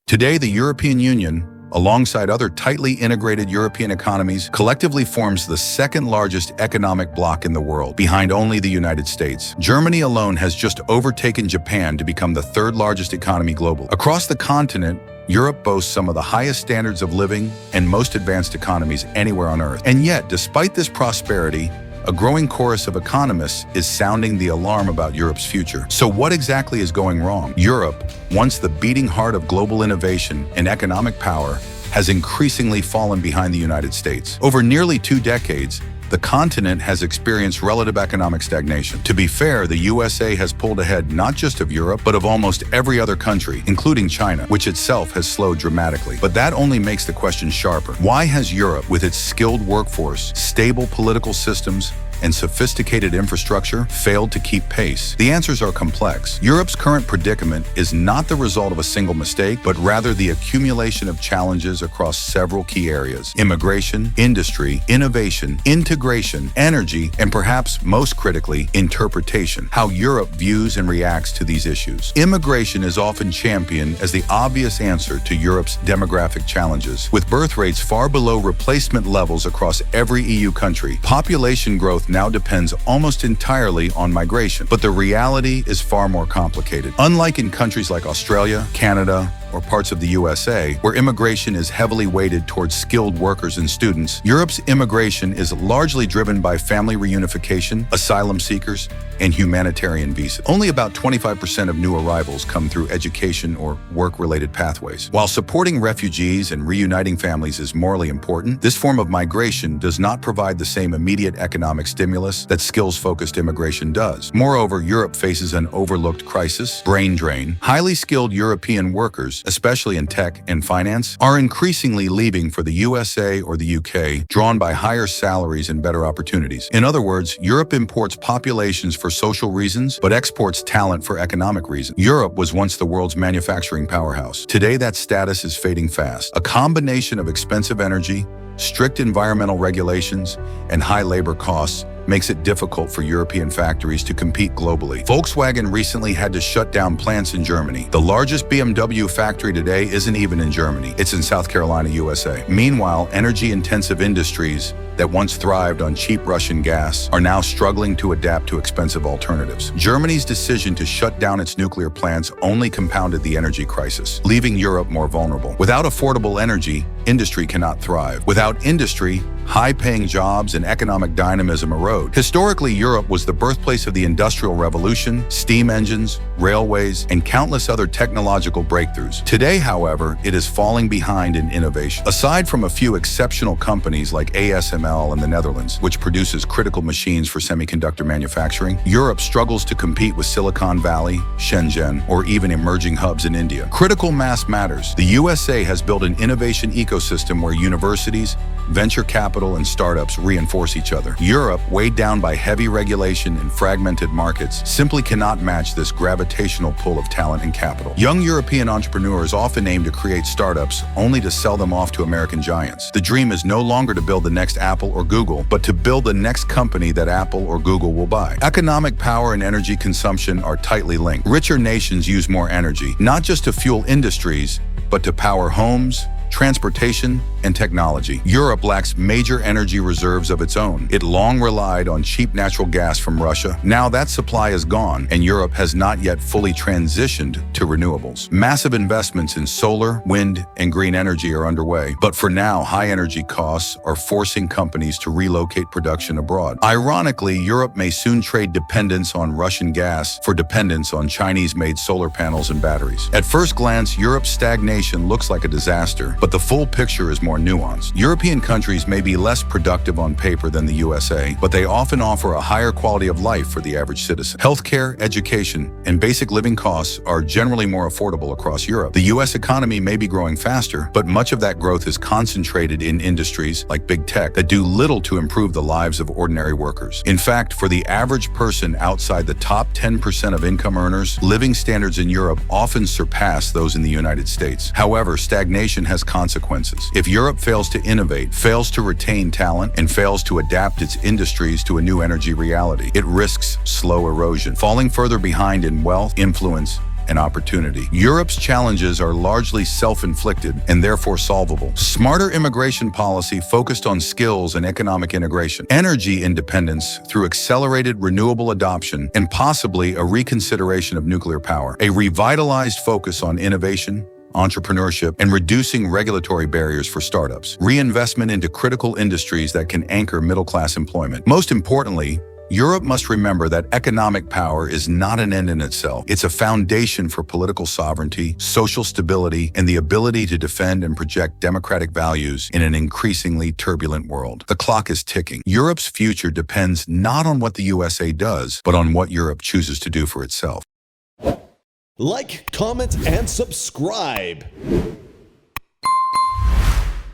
Today, the European Union, alongside other tightly integrated European economies, collectively forms the second largest economic bloc in the world, behind only the United States. Germany alone has just overtaken Japan to become the third largest economy globally. Across the continent, Europe boasts some of the highest standards of living and most advanced economies anywhere on Earth. And yet, despite this prosperity, a growing chorus of economists is sounding the alarm about Europe's future. So what exactly is going wrong? Europe, once the beating heart of global innovation and economic power, has increasingly fallen behind the United States. Over nearly 2 decades, the continent has experienced relative economic stagnation. To be fair, the USA has pulled ahead not just of Europe, but of almost every other country, including China, which itself has slowed dramatically. But that only makes the question sharper. Why has Europe, with its skilled workforce, stable political systems, and sophisticated infrastructure, failed to keep pace? The answers are complex. Europe's current predicament is not the result of a single mistake, but rather the accumulation of challenges across several key areas: immigration, industry, innovation, integration, energy, and perhaps most critically, interpretation, how Europe views and reacts to these issues. Immigration is often championed as the obvious answer to Europe's demographic challenges. With birth rates far below replacement levels across every EU country, population growth now depends almost entirely on migration. But the reality is far more complicated. Unlike in countries like Australia, Canada, or parts of the USA, where immigration is heavily weighted towards skilled workers and students, Europe's immigration is largely driven by family reunification, asylum seekers, and humanitarian visas. Only about 25% of new arrivals come through education or work-related pathways. While supporting refugees and reuniting families is morally important, this form of migration does not provide the same immediate economic stimulus that skills-focused immigration does. Moreover, Europe faces an overlooked crisis: brain drain. Highly skilled European workers, especially in tech and finance, are increasingly leaving for the USA or the UK, drawn by higher salaries and better opportunities. In other words, Europe imports populations for social reasons, but exports talent for economic reasons. Europe was once the world's manufacturing powerhouse. Today, that status is fading fast. A combination of expensive energy, strict environmental regulations, and high labor costs makes it difficult for European factories to compete globally. Volkswagen recently had to shut down plants in Germany. The largest BMW factory today isn't even in Germany. It's in South Carolina, USA. Meanwhile, energy-intensive industries that once thrived on cheap Russian gas are now struggling to adapt to expensive alternatives. Germany's decision to shut down its nuclear plants only compounded the energy crisis, leaving Europe more vulnerable. Without affordable energy, industry cannot thrive. Without industry, high-paying jobs and economic dynamism erode. Historically, Europe was the birthplace of the Industrial Revolution, steam engines, railways, and countless other technological breakthroughs. Today, however, it is falling behind in innovation. Aside from a few exceptional companies like ASML in the Netherlands, which produces critical machines for semiconductor manufacturing, Europe struggles to compete with Silicon Valley, Shenzhen, or even emerging hubs in India. Critical mass matters. The USA has built an innovation ecosystem where universities, venture capital, and startups reinforce each other. Europe, weighed down by heavy regulation and fragmented markets, simply cannot match this gravitational pull of talent and capital. Young European entrepreneurs often aim to create startups only to sell them off to American giants. The dream is no longer to build the next Apple or Google, but to build the next company that Apple or Google will buy. Economic power and energy consumption are tightly linked. Richer nations use more energy, not just to fuel industries, but to power homes, transportation, and technology. Europe lacks major energy reserves of its own. It long relied on cheap natural gas from Russia. Now that supply is gone, and Europe has not yet fully transitioned to renewables. Massive investments in solar, wind, and green energy are underway, but for now, high energy costs are forcing companies to relocate production abroad. Ironically, Europe may soon trade dependence on Russian gas for dependence on Chinese-made solar panels and batteries. At first glance, Europe's stagnation looks like a disaster, but the full picture is more nuanced. European countries may be less productive on paper than the USA, but they often offer a higher quality of life for the average citizen. Healthcare, education, and basic living costs are generally more affordable across Europe. The US economy may be growing faster, but much of that growth is concentrated in industries like big tech that do little to improve the lives of ordinary workers. In fact, for the average person outside the top 10% of income earners, living standards in Europe often surpass those in the United States. However, stagnation has consequences. If Europe fails to innovate, fails to retain talent, and fails to adapt its industries to a new energy reality, it risks slow erosion, falling further behind in wealth, influence, and opportunity. Europe's challenges are largely self-inflicted and therefore solvable. Smarter immigration policy focused on skills and economic integration, energy independence through accelerated renewable adoption, and possibly a reconsideration of nuclear power. A revitalized focus on innovation, entrepreneurship, and reducing regulatory barriers for startups. Reinvestment into critical industries that can anchor middle-class employment. Most importantly, Europe must remember that economic power is not an end in itself. It's a foundation for political sovereignty, social stability, and the ability to defend and project democratic values in an increasingly turbulent world. The clock is ticking. Europe's future depends not on what the USA does, but on what Europe chooses to do for itself. Like, comment, and subscribe.